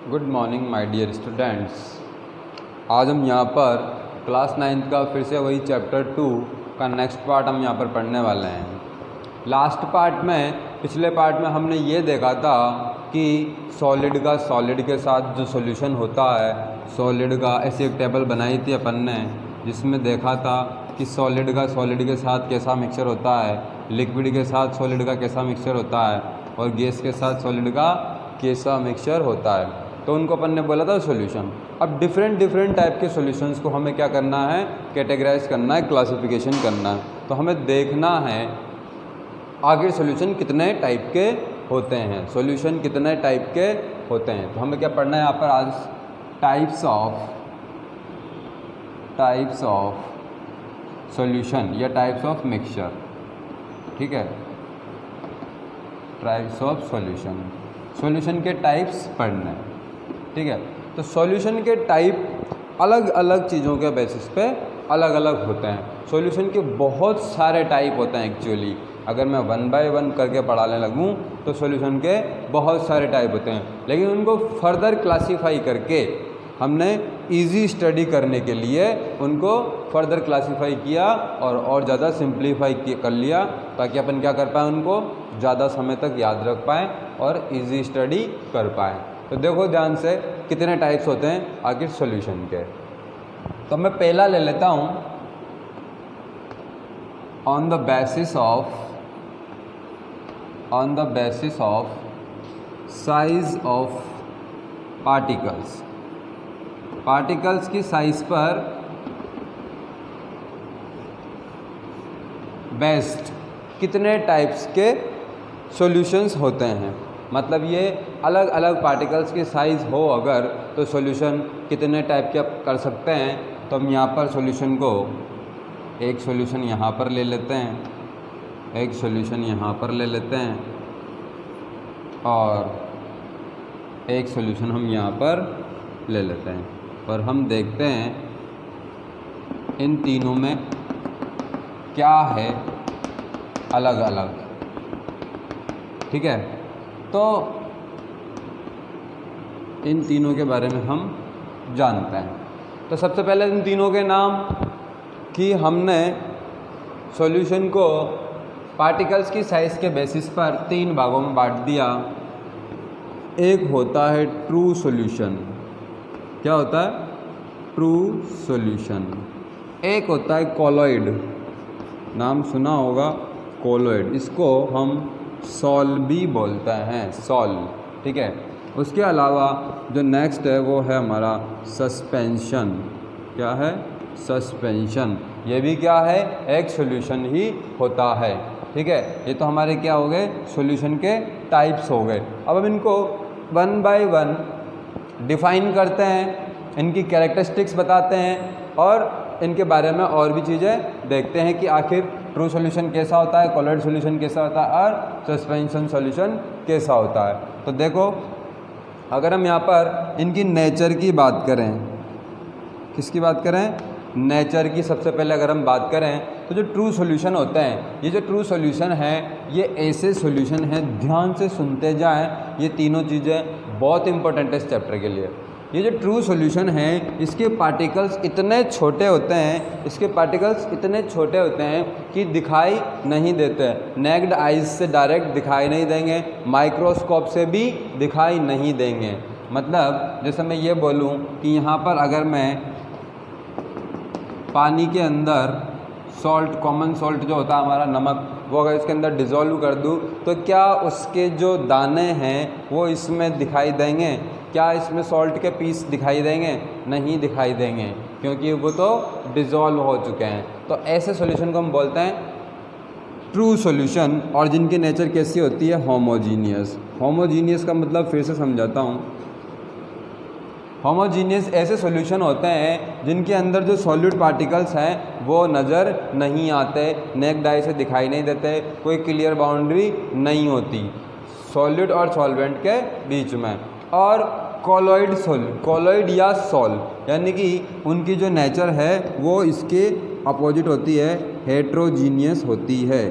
Good morning my dear students. आज हम यहाँ पर क्लास 9th का फिर से वही चैप्टर 2 का नेक्स्ट पार्ट हम यहाँ पर पढ़ने वाले हैं। लास्ट पार्ट में पिछले पार्ट में हमने ये देखा था कि सॉलिड का सॉलिड के साथ जो सॉल्यूशन होता है, सॉलिड का ऐसी एक टेबल बनाई थी अपन ने जिसमें देखा था कि सॉलिड का सॉलिड के साथ कैसा मिक्सचर होता है, लिक्विड के साथ सॉलिड का कैसा मिक्सचर होता है और गैस के साथ सॉलिड का कैसा मिक्सचर होता है। तो उनको अपन ने बोला था सॉल्यूशन। अब डिफरेंट टाइप के सॉल्यूशंस को हमें क्या करना है, कैटेगराइज करना है, क्लासिफिकेशन करना है। तो हमें देखना है आगे सॉल्यूशन कितने टाइप के होते हैं, सॉल्यूशन कितने टाइप के होते हैं। तो हमें क्या पढ़ना है यहाँ पर आज, टाइप्स ऑफ सॉल्यूशन या टाइप्स ऑफ मिक्सचर। ठीक है, टाइप्स ऑफ सॉल्यूशन के टाइप्स पढ़ने हैं। ठीक है, तो सॉल्यूशन के टाइप अलग अलग चीज़ों के बेसिस पे अलग अलग होते हैं। सॉल्यूशन के बहुत सारे टाइप होते हैं एक्चुअली। अगर मैं 1 बाय 1 करके पढ़ाने लगूँ तो सॉल्यूशन के बहुत सारे टाइप होते हैं, लेकिन उनको फर्दर क्लासीफाई करके हमने इजी स्टडी करने के लिए उनको फर्दर क्लासीफाई किया और ज़्यादा सिंप्लीफाई कर लिया, ताकि अपन क्या कर पाएँ, उनको ज़्यादा समय तक याद रख पाएँ और इजी स्टडी कर पाएँ। तो देखो ध्यान से कितने टाइप्स होते हैं आखिर सॉल्यूशन के। तो मैं पहला ले लेता हूँ, on the basis of size of particles की साइज पर बेस्ड कितने टाइप्स के सॉल्यूशंस होते हैं। मतलब ये अलग अलग पार्टिकल्स की साइज़ हो अगर, तो सॉल्यूशन कितने टाइप के कर सकते हैं। तो हम यहाँ पर सॉल्यूशन को, एक सॉल्यूशन यहाँ पर ले लेते हैं, एक सॉल्यूशन यहाँ पर ले लेते हैं और एक सॉल्यूशन हम यहाँ पर ले लेते हैं, और हम देखते हैं इन तीनों में क्या है अलग अलग। ठीक है, तो इन तीनों के बारे में हम जानते हैं। तो सबसे पहले इन तीनों के नाम कि हमने सॉल्यूशन को पार्टिकल्स की साइज़ के बेसिस पर 3 भागों में बांट दिया। एक होता है ट्रू सॉल्यूशन। क्या होता है? True solution. एक होता है कॉलॉइड, नाम सुना होगा कॉलॉइड, इसको हम सॉल भी बोलते हैं, सॉल। ठीक है, उसके अलावा जो नेक्स्ट है वो है हमारा सस्पेंशन। क्या है? सस्पेंशन। ये भी क्या है? एक सॉल्यूशन ही होता है। ठीक है, ये तो हमारे क्या हो गए, सॉल्यूशन के टाइप्स हो गए। अब हम इनको 1 बाय 1 डिफाइन करते हैं, इनकी कैरेक्टरिस्टिक्स बताते हैं और इनके बारे में और भी चीज़ें देखते हैं कि आखिर ट्रू सॉल्यूशन कैसा होता है, कॉलॉइड सॉल्यूशन कैसा होता है और सस्पेंशन सॉल्यूशन कैसा होता है। तो देखो, अगर हम यहाँ पर इनकी नेचर की बात करें, किसकी बात करें? नेचर की। सबसे पहले अगर हम बात करें तो जो ट्रू सॉल्यूशन होते हैं, ये जो ट्रू सॉल्यूशन है ये ऐसे सॉल्यूशन हैं, ध्यान से सुनते जाएं, ये तीनों चीज़ें बहुत इंपॉर्टेंट है इस चैप्टर के लिए। ये जो ट्रू सॉल्यूशन है इसके पार्टिकल्स इतने छोटे होते हैं, इसके पार्टिकल्स इतने छोटे होते हैं कि दिखाई नहीं देते। नेक्ड आइज से डायरेक्ट दिखाई नहीं देंगे, माइक्रोस्कोप से भी दिखाई नहीं देंगे। मतलब जैसे मैं ये बोलूँ कि यहाँ पर अगर मैं पानी के अंदर सॉल्ट, कॉमन सॉल्ट जो होता है हमारा नमक, वो अगर इसके अंदर डिज़ोल्व कर दूँ तो क्या उसके जो दाने हैं वो इसमें दिखाई देंगे? क्या इसमें सॉल्ट के पीस दिखाई देंगे? नहीं दिखाई देंगे, क्योंकि वो तो डिज़ोल्व हो चुके हैं। तो ऐसे सॉल्यूशन को हम बोलते हैं ट्रू सॉल्यूशन, और जिनकी नेचर कैसी होती है? होमोजीनियस। होमोजीनियस का मतलब फिर से समझाता हूँ। होमोजीनियस ऐसे सॉल्यूशन होते हैं जिनके अंदर जो सॉलिड पार्टिकल्स हैं वो नज़र नहीं आते, नेक्ड आई से दिखाई नहीं देते, कोई क्लियर बाउंड्री नहीं होती सॉलिड और सॉल्वेंट के बीच में। और कॉलॉइड या सॉल, यानी कि उनकी जो नेचर है वो इसके अपोजिट होती है, हेट्रोजीनियस होती है।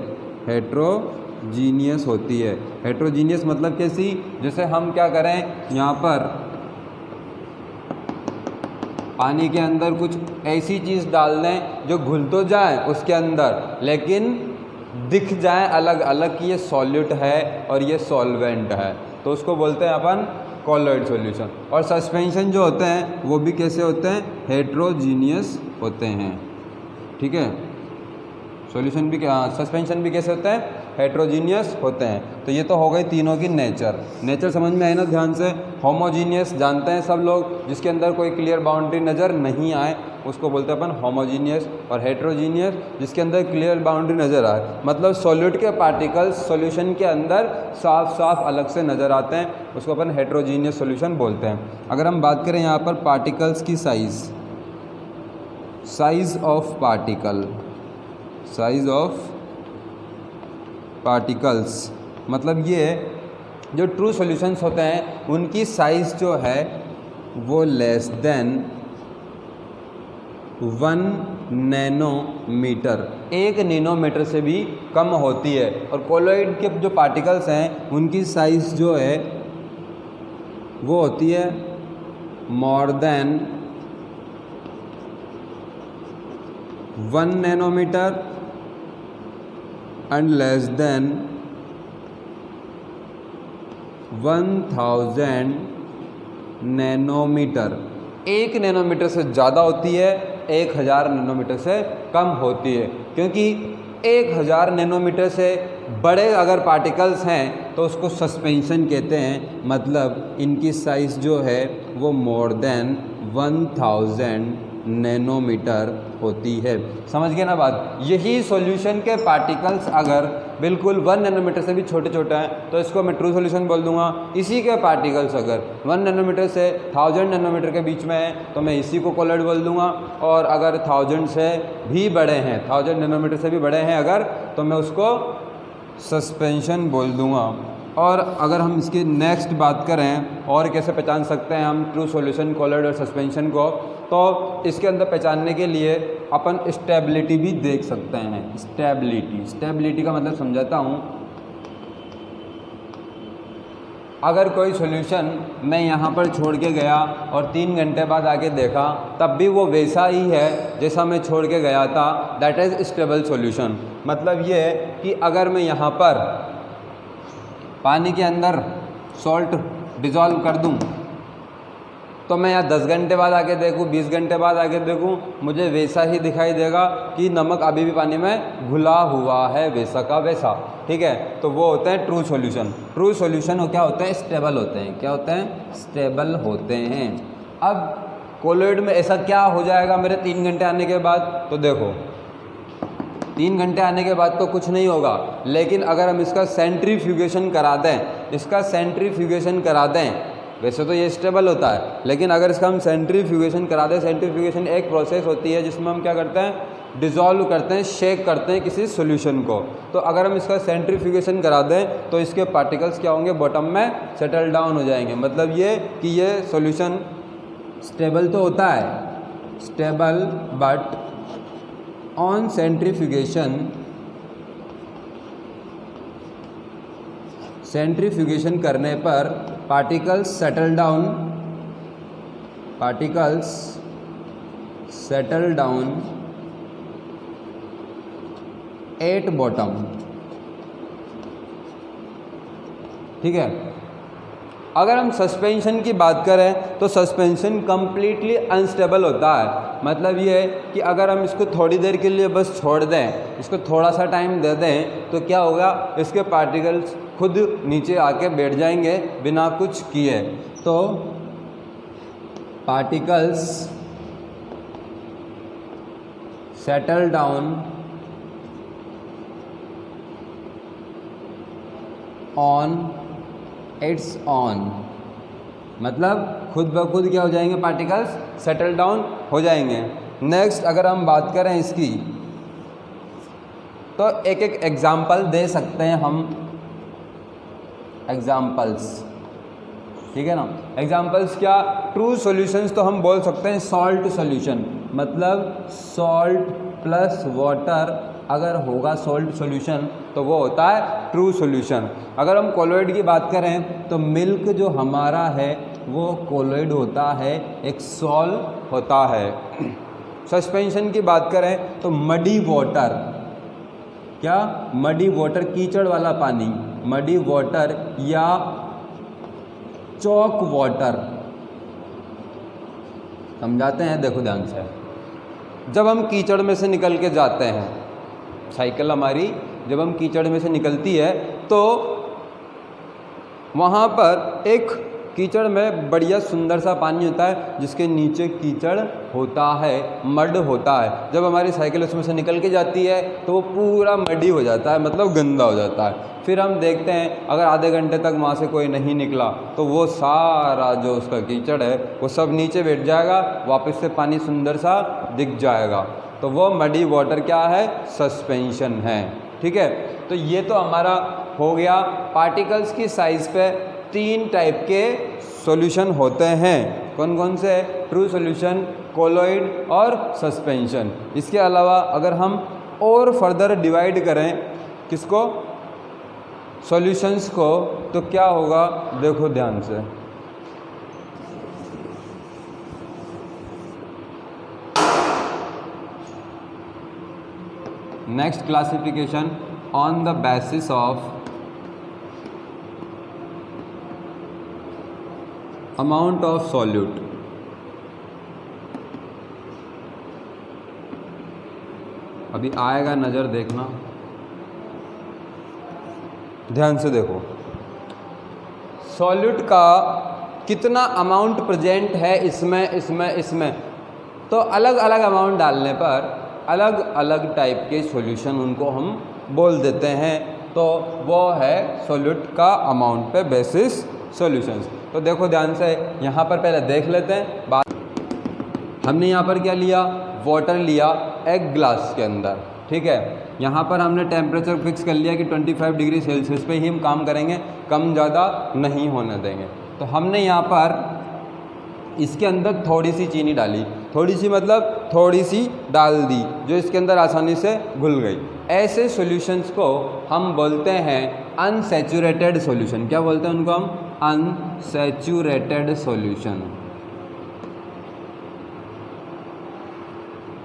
हेट्रोजीनियस होती है। हेट्रोजीनियस मतलब कैसी? जैसे हम क्या करें, यहाँ पर पानी के अंदर कुछ ऐसी चीज़ डाल दें जो घुल तो जाए उसके अंदर, लेकिन दिख जाए अलग अलग कि ये सॉल्यूट है और ये सॉल्वेंट है, तो उसको बोलते हैं अपन कॉलोइड सॉल्यूशन। और सस्पेंशन जो होते हैं वो भी कैसे होते हैं, हेट्रोजीनियस होते हैं। ठीक है, सॉल्यूशन भी क्या, सस्पेंशन भी कैसे होते हैं, हेट्रोजीनियस होते हैं। तो ये तो हो गई तीनों की नेचर समझ में आई ना ध्यान से। होमोजीनियस जानते हैं सब लोग, जिसके अंदर कोई क्लियर बाउंड्री नज़र नहीं आए उसको बोलते हैं अपन होमोजीनियस। और हेट्रोजीनियस जिसके अंदर क्लियर बाउंड्री नज़र आए, मतलब सॉल्यूट के पार्टिकल्स सॉल्यूशन के अंदर साफ साफ अलग से नज़र आते हैं, उसको अपन हेट्रोजीनियस सॉल्यूशन बोलते हैं। अगर हम बात करें यहाँ पर पार्टिकल्स की size of particle, size of particles मतलब ये जो ट्रू सॉल्यूशंस होते हैं उनकी साइज़ जो है वो लेस देन 1 नैनोमीटर, 1 नैनोमीटर से भी कम होती है। और कोलोइड के जो पार्टिकल्स हैं उनकी साइज़ जो है वो होती है more than 1 nanometre and less than 1000 nanometre. 1 nanometre से ज़्यादा होती है, 1000 नैनोमीटर से कम होती है। क्योंकि 1000 नैनोमीटर से बड़े अगर पार्टिकल्स हैं तो उसको सस्पेंशन कहते हैं, मतलब इनकी साइज़ जो है वो मोर देन 1000 नैनोमीटर होती है। समझ गए ना बात। यही सॉल्यूशन के पार्टिकल्स अगर बिल्कुल 1 नैनोमीटर से भी छोटे छोटे हैं तो इसको मैं ट्रू सॉल्यूशन बोल दूंगा। इसी के पार्टिकल्स अगर 1 नैनोमीटर से 1000 नैनोमीटर के बीच में है तो मैं इसी को कोलोइड बोल दूंगा। और अगर 1000 से भी बड़े हैं, 1000 नैनोमीटर से भी बड़े हैं अगर, तो मैं उसको सस्पेंशन बोल दूंगा। और अगर हम इसकी नेक्स्ट बात करें और कैसे पहचान सकते हैं हम ट्रू सॉल्यूशन, कोलोइड और सस्पेंशन को, तो इसके अंदर पहचानने के लिए अपन स्टेबिलिटी भी देख सकते हैं। स्टेबिलिटी का मतलब समझाता हूँ। अगर कोई सॉल्यूशन मैं यहाँ पर छोड़ के गया और 3 घंटे बाद आके देखा तब भी वो वैसा ही है जैसा मैं छोड़ के गया था, दैट इज़ स्टेबल सॉल्यूशन। मतलब ये कि अगर मैं यहाँ पर पानी के अंदर सॉल्ट डिज़ोल्व कर दूँ तो मैं यहाँ 10 घंटे बाद आके देखूँ, 20 घंटे बाद आके देखूँ, मुझे वैसा ही दिखाई देगा कि नमक अभी भी पानी में घुला हुआ है, वैसा का वैसा। ठीक है, तो वो होते हैं ट्रू सॉल्यूशन। ट्रू सॉल्यूशन क्या होते हैं, स्टेबल होते हैं। क्या होते हैं, स्टेबल होते हैं। अब कोलोइड में ऐसा क्या हो जाएगा मेरे 3 घंटे आने के बाद, तो देखो 3 घंटे आने के बाद तो कुछ नहीं होगा, लेकिन अगर हम इसका सेंट्रीफ्यूगेशन करा दें, वैसे तो ये स्टेबल होता है, लेकिन अगर इसका हम सेंट्रीफ्यूगेशन करा दें, सेंट्रीफ्यूगेशन एक प्रोसेस होती है जिसमें हम क्या करते हैं, डिज़ोल्व करते हैं, शेक करते हैं किसी सॉल्यूशन को। तो अगर हम इसका सेंट्रीफ्यूगेशन करा दें तो इसके पार्टिकल्स क्या होंगे, बॉटम में सेटल डाउन हो जाएंगे। मतलब ये कि ये सॉल्यूशन स्टेबल तो होता है, स्टेबल, बट ऑन सेंट्रीफ्यूगेशन करने पर particles settle down at bottom. ठीक है, अगर हम सस्पेंशन की बात करें तो सस्पेंशन कम्प्लीटली अनस्टेबल होता है। मतलब ये है कि अगर हम इसको थोड़ी देर के लिए बस छोड़ दें, इसको थोड़ा सा टाइम दे दें, तो क्या होगा, इसके पार्टिकल्स खुद नीचे आके बैठ जाएंगे बिना कुछ किए। तो particles settle down on it's on, मतलब खुद ब खुद क्या हो जाएंगे, पार्टिकल्स सेटल डाउन हो जाएंगे। नेक्स्ट अगर हम बात करें इसकी, तो एक एक एग्जाम्पल दे सकते हैं हम, एग्जाम्पल्स। ठीक है ना, एग्जाम्पल्स क्या, ट्रू सॉल्यूशंस तो हम बोल सकते हैं सॉल्ट सॉल्यूशन, मतलब सॉल्ट प्लस वाटर अगर होगा सॉल्ट सॉल्यूशन तो वो होता है ट्रू सॉल्यूशन। अगर हम कोलोइड की बात करें तो मिल्क जो हमारा है वो कोलॉइड होता है, एक सॉल्व होता है। सस्पेंशन की बात करें तो मडी वाटर, क्या मडी वाटर, कीचड़ वाला पानी, मडी वाटर या चौक वाटर, समझाते हैं, देखो ध्यान से। जब हम कीचड़ में से निकल के जाते हैं, साइकिल हमारी जब हम कीचड़ में से निकलती है तो वहाँ पर एक कीचड़ में बढ़िया सुंदर सा पानी होता है जिसके नीचे कीचड़ होता है, मड होता है। जब हमारी साइकिल उसमें से निकल के जाती है तो वो पूरा मडी हो जाता है, मतलब गंदा हो जाता है। फिर हम देखते हैं अगर आधे घंटे तक वहाँ से कोई नहीं निकला तो वो सारा जो उसका कीचड़ है वो सब नीचे बैठ जाएगा, वापस से पानी सुंदर सा दिख जाएगा। तो वो मडी वाटर क्या है, सस्पेंशन है। ठीक है, तो ये तो हमारा हो गया पार्टिकल्स की साइज़ पे 3 टाइप के सॉल्यूशन होते हैं। कौन कौन से? ट्रू सॉल्यूशन, कोलॉइड और सस्पेंशन। इसके अलावा अगर हम और फर्दर डिवाइड करें किसको, सॉल्यूशंस को, तो क्या होगा, देखो ध्यान से। Next classification on the basis of amount of solute. अभी आएगा, नज़र देखना, ध्यान से देखो। सॉल्यूट का कितना अमाउंट प्रेजेंट है इसमें इसमें इसमें, तो अलग अलग अमाउंट डालने पर अलग अलग टाइप के सॉल्यूशन उनको हम बोल देते हैं। तो वो है सॉल्यूट का अमाउंट पे बेसिस सॉल्यूशंस। तो देखो ध्यान से, यहाँ पर पहले देख लेते हैं बात। हमने यहाँ पर क्या लिया, वाटर लिया एक ग्लास के अंदर। ठीक है, यहाँ पर हमने टेम्परेचर फिक्स कर लिया कि 25 डिग्री सेल्सियस पे ही हम काम करेंगे, कम ज़्यादा नहीं होने देंगे। तो हमने यहाँ पर इसके अंदर थोड़ी सी चीनी डाली, थोड़ी सी मतलब थोड़ी सी डाल दी, जो इसके अंदर आसानी से घुल गई। ऐसे सॉल्यूशंस को हम बोलते हैं अनसैचुरेटेड सॉल्यूशन। क्या बोलते हैं उनको हम? Unsaturated solution.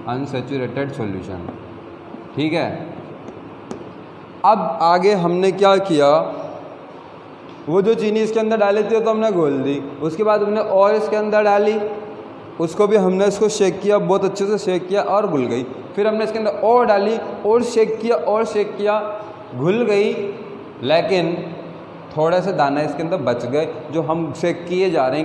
Unsaturated solution. ठीक है, अब आगे हमने क्या किया, वो जो चीनी इसके अंदर डाली थी तो हमने घोल दी, उसके बाद हमने और इसके अंदर डाली, उसको भी हमने इसको शेक किया, बहुत अच्छे से शेक किया और घुल गई। फिर हमने इसके अंदर और डाली और शेक किया और शेक किया, घुल गई, लेकिन थोड़े से दाने इसके अंदर बच गए जो हम शेक किए जा रहे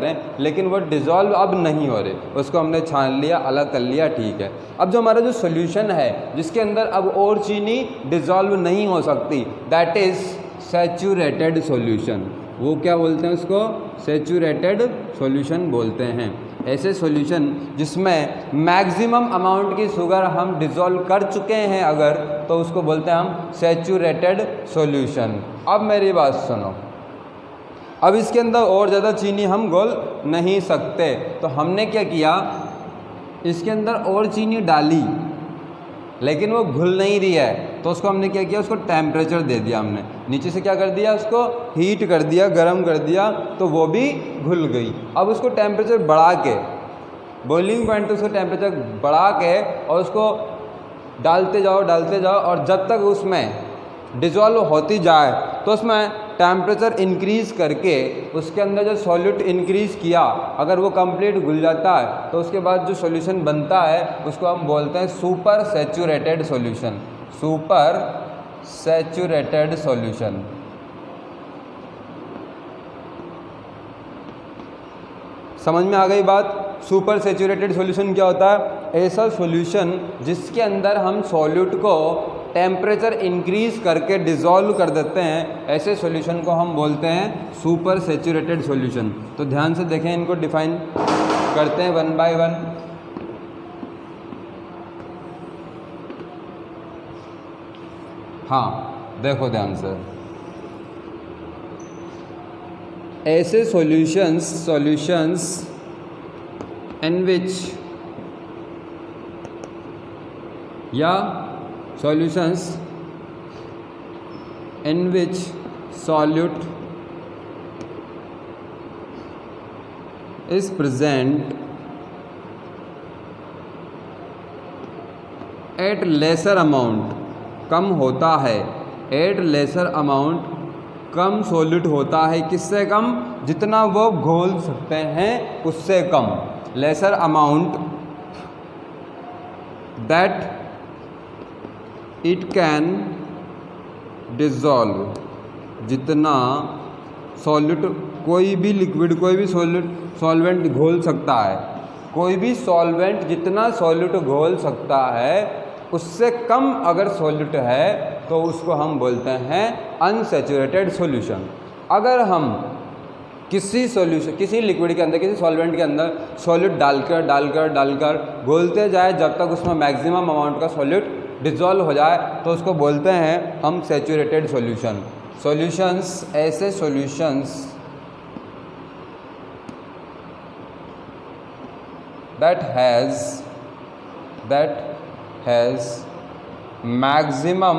हैं, लेकिन वो डिज़ोल्व अब नहीं हो रहे। उसको हमने छान लिया, अलग कर लिया, ठीक है। अब जो हमारा जो सोल्यूशन है जिसके अंदर अब और चीनी डिज़ोल्व नहीं हो सकती, दैट इज़ सैचुरेटेड सॉल्यूशन। वो क्या बोलते हैं उसको? सैचुरेटेड सॉल्यूशन बोलते हैं। ऐसे सॉल्यूशन जिसमें मैक्सिमम अमाउंट की शुगर हम डिज़ोल्व कर चुके हैं अगर, तो उसको बोलते हैं हम सैचुरेटेड सॉल्यूशन। अब मेरी बात सुनो, अब इसके अंदर और ज़्यादा चीनी हम घोल नहीं सकते, तो हमने क्या किया, इसके अंदर और चीनी डाली लेकिन वो घुल नहीं रही है, तो उसको हमने क्या किया, उसको टेम्परेचर दे दिया। हमने नीचे से क्या कर दिया, उसको हीट कर दिया, गर्म कर दिया, तो वो भी घुल गई। अब उसको टेम्परेचर बढ़ा के, बॉइलिंग पॉइंट पे उसको टेम्परेचर बढ़ा के और उसको डालते जाओ और जब तक उसमें डिज़ोल्व होती जाए तो उसमें टेम्परेचर इंक्रीज़ करके उसके अंदर जो सॉल्यूट इंक्रीज़ किया, अगर वो कंप्लीट घुल जाता है तो उसके बाद जो सॉल्यूशन बनता है उसको हम बोलते हैं super saturated solution. Super saturated solution. समझ में आ गई बात? सुपर सैचुरेटेड सॉल्यूशन क्या होता है? ऐसा सॉल्यूशन जिसके अंदर हम सॉल्यूट को टेम्परेचर इंक्रीज़ करके डिज़ोल्व कर देते हैं, ऐसे सॉल्यूशन को हम बोलते हैं सुपर सैचुरेटेड सॉल्यूशन। तो ध्यान से देखें, इनको डिफाइन करते हैं वन बाय वन। हाँ देखो ध्यान से, ऐसे सॉल्यूशंस in which या solutions in which solute is present at lesser amount, कम होता है, एट लेसर अमाउंट, कम सॉलिड होता है, किससे कम, जितना वो घोल सकते हैं उससे कम, lesser amount that it can dissolve, जितना सॉलिड, कोई भी लिक्विड, कोई भी सॉल्वेंट घोल सकता है, कोई भी सॉल्वेंट जितना सॉल्यूट घोल सकता है उससे कम अगर सॉल्यूट है तो उसको हम बोलते हैं अनसैचुरेटेड सॉल्यूशन। अगर हम किसी सॉल्यूशन, किसी लिक्विड के अंदर, किसी सॉल्वेंट के अंदर सॉल्यूट डालकर घोलते जाए जब तक उसमें मैक्सिमम अमाउंट का सॉल्यूट डिज़ोल्व हो जाए तो उसको बोलते हैं हम सैचुरेटेड सॉल्यूशन। सॉल्यूशंस, ऐसे solutions that has maximum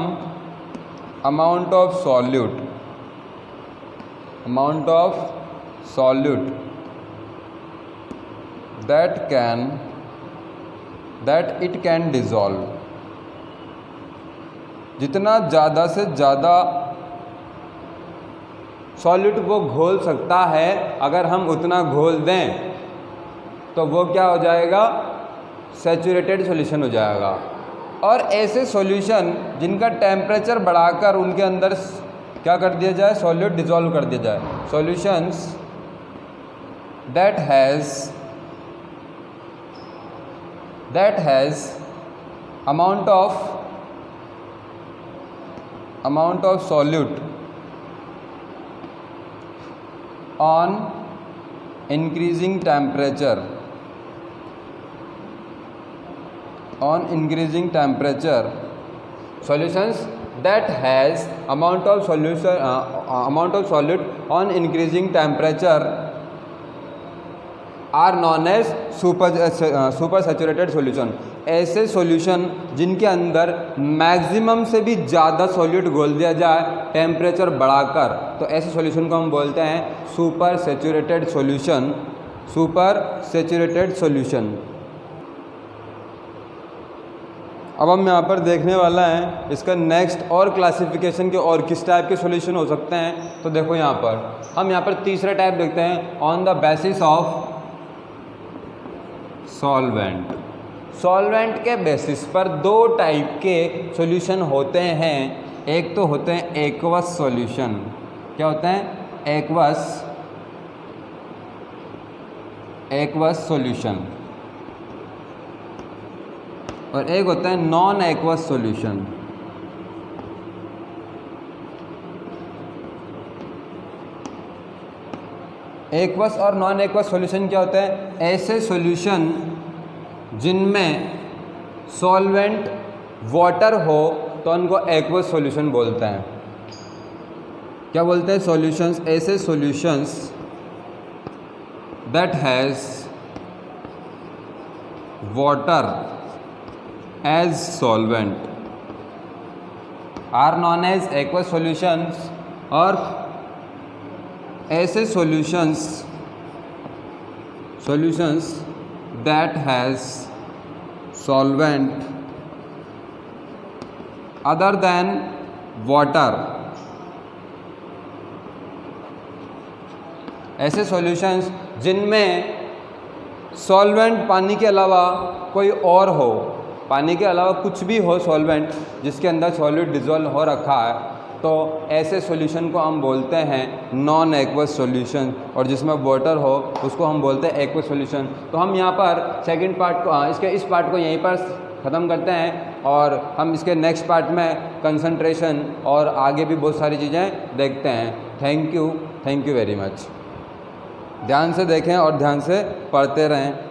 amount of solute that it can dissolve, जितना ज़्यादा से ज़्यादा सॉल्यूट वो घोल सकता है अगर हम उतना घोल दें तो वो क्या हो जाएगा, सैचुरेटेड सॉल्यूशन हो जाएगा। और ऐसे सॉल्यूशन जिनका टेम्परेचर बढ़ाकर उनके अंदर क्या कर दिया जाए, सॉल्यूट डिज़ोल्व कर दिया जाए, solutions that has amount of solute on increasing temperature, solutions that has amount of solute on increasing temperature are known as super saturated solution। ऐसे सॉल्यूशन जिनके अंदर मैक्सिमम से भी ज़्यादा सॉल्यूट घोल दिया जाए टेम्परेचर बढ़ाकर, तो ऐसे सॉल्यूशन को हम बोलते हैं सुपर सैचुरेटेड सॉल्यूशन। अब हम यहाँ पर देखने वाला है इसका नेक्स्ट और क्लासिफिकेशन के और किस टाइप के सॉल्यूशन हो सकते हैं। तो देखो यहाँ पर हम यहाँ पर तीसरा टाइप देखते हैं, on the basis of solvent के बेसिस पर दो टाइप के सॉल्यूशन होते हैं। एक तो होते हैं एक्वस सॉल्यूशन, क्या होते हैं, एक्वस सॉल्यूशन, और एक होता है नॉन एक्वस सॉल्यूशन। एक्वस और नॉन एक्वस सॉल्यूशन क्या होता है, ऐसे सॉल्यूशन जिनमें सॉल्वेंट वाटर हो तो उनको एक्वस सॉल्यूशन बोलते हैं। क्या बोलते हैं, सॉल्यूशंस, ऐसे solutions that has water as solvent are non as aqueous solutions. और ऐसे solutions that has solvent other than water, ऐसे सॉल्यूशंस जिनमें सॉल्वेंट पानी के अलावा कोई और हो, पानी के अलावा कुछ भी हो सॉल्वेंट जिसके अंदर सॉल्यूट डिज़ोल्व हो रखा है, तो ऐसे सॉल्यूशन को हम बोलते हैं नॉन एक्वस सॉल्यूशन। और जिसमें वाटर हो उसको हम बोलते हैं एक्वस सॉल्यूशन। तो हम यहाँ पर सेकंड पार्ट को, इस पार्ट को यहीं पर ख़त्म करते हैं और हम इसके नेक्स्ट पार्ट में कंसंट्रेशन और आगे भी बहुत सारी चीज़ें देखते हैं। Thank you very much. ध्यान से देखें और ध्यान से पढ़ते रहें।